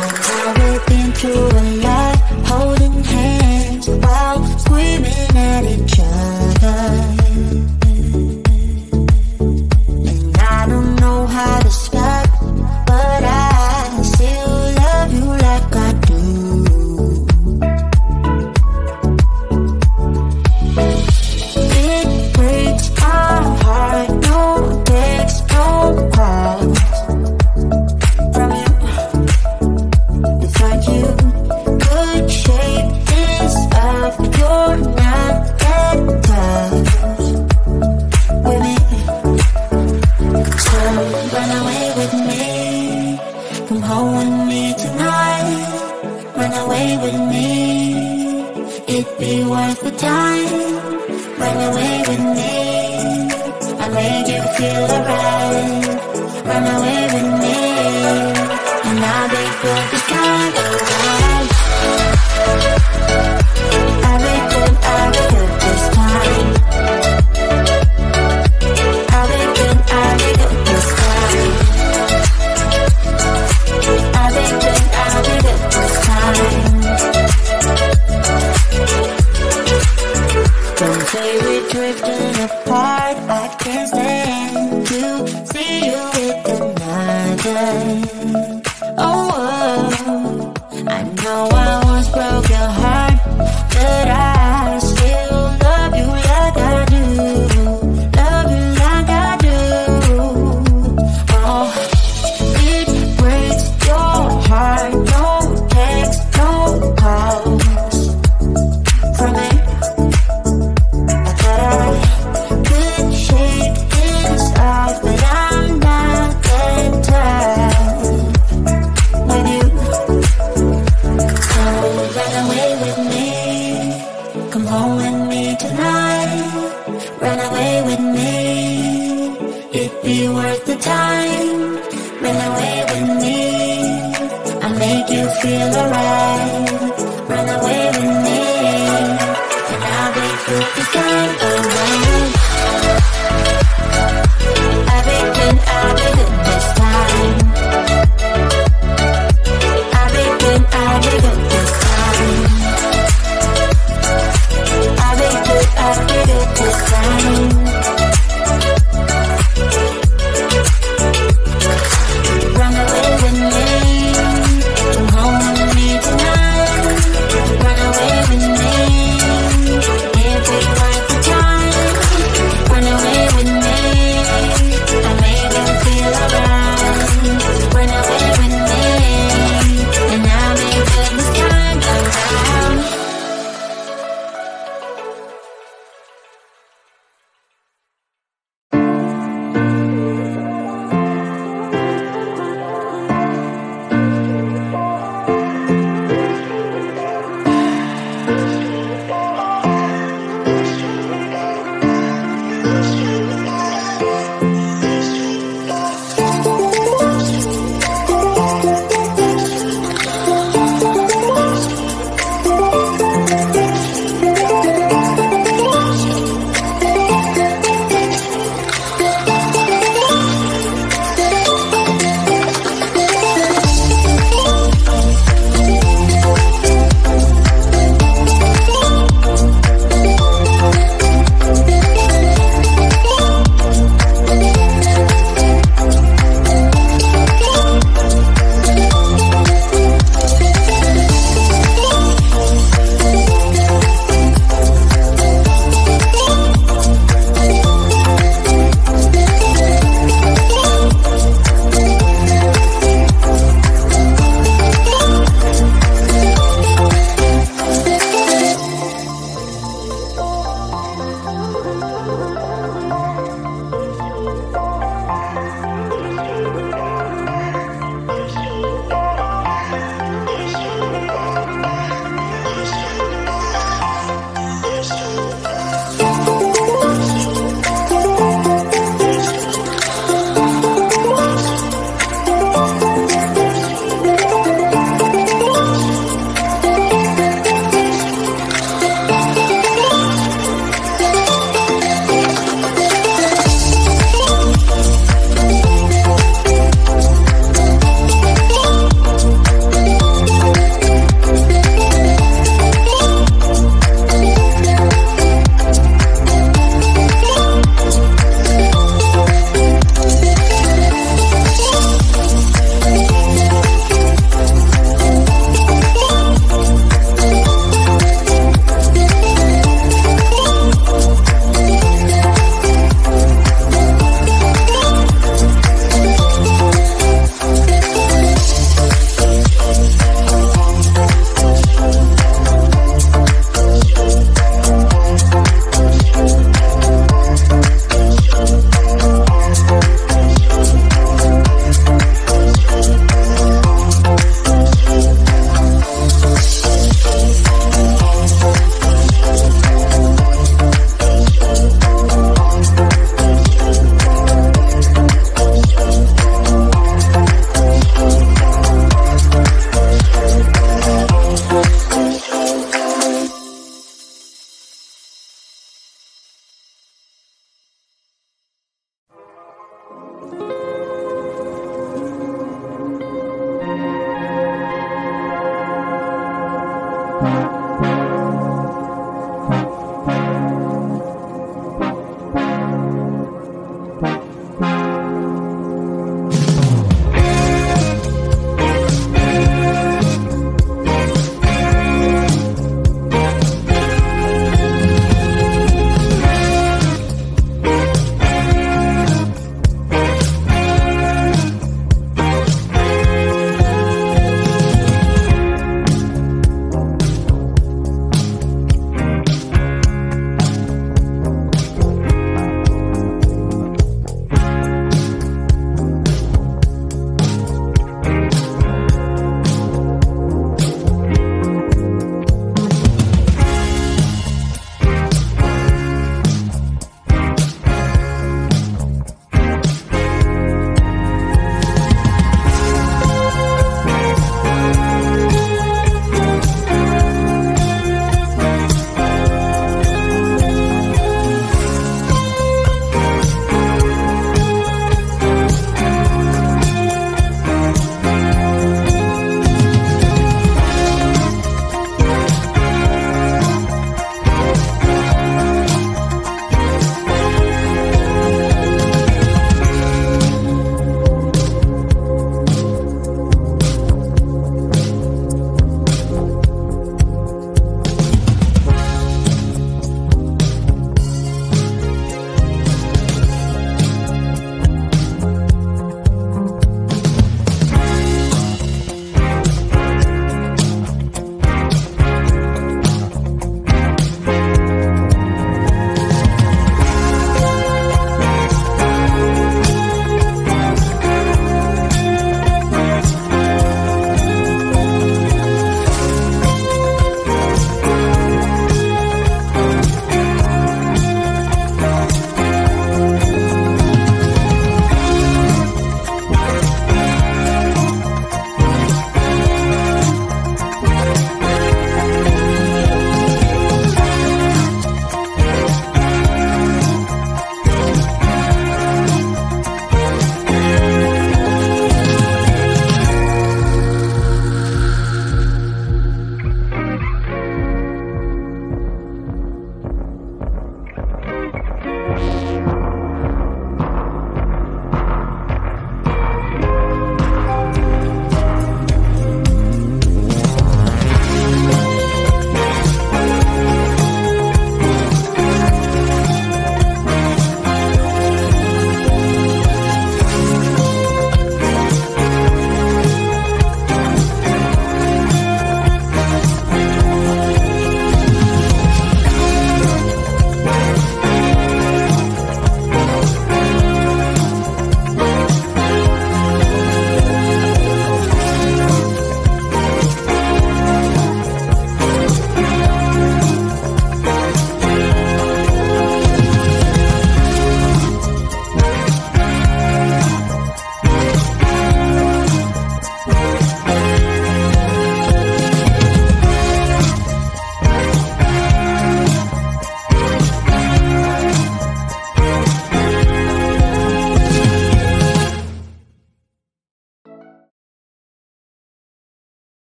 Now we've been through a lot, holding hands while screaming at each other. And I don't know how to stop, but I still love you like I do. It breaks my heart, no text, no calls from you. Without you, good shape is up, you're not that tough with me. So run away with me, come home with me tonight. Run away with me, it'd be worth the time. Run away with me, I made you feel alright. Run away with me, and I'll be good this time. I'll be good this time. I'll be good this time. I'll be good this time. Don't say we're drifting apart, I can't stand to see you with another. Oh, I know I once broke your heart, but I still love you like I do. Love you like I do. Oh, it breaks your heart, no text, no calls from me. I thought I could shake this off, but I'm not that tough with you. So run away with me, come home with me tonight. Run away with me, it'd be worth the time. Run away with me, I'll make you feel alright.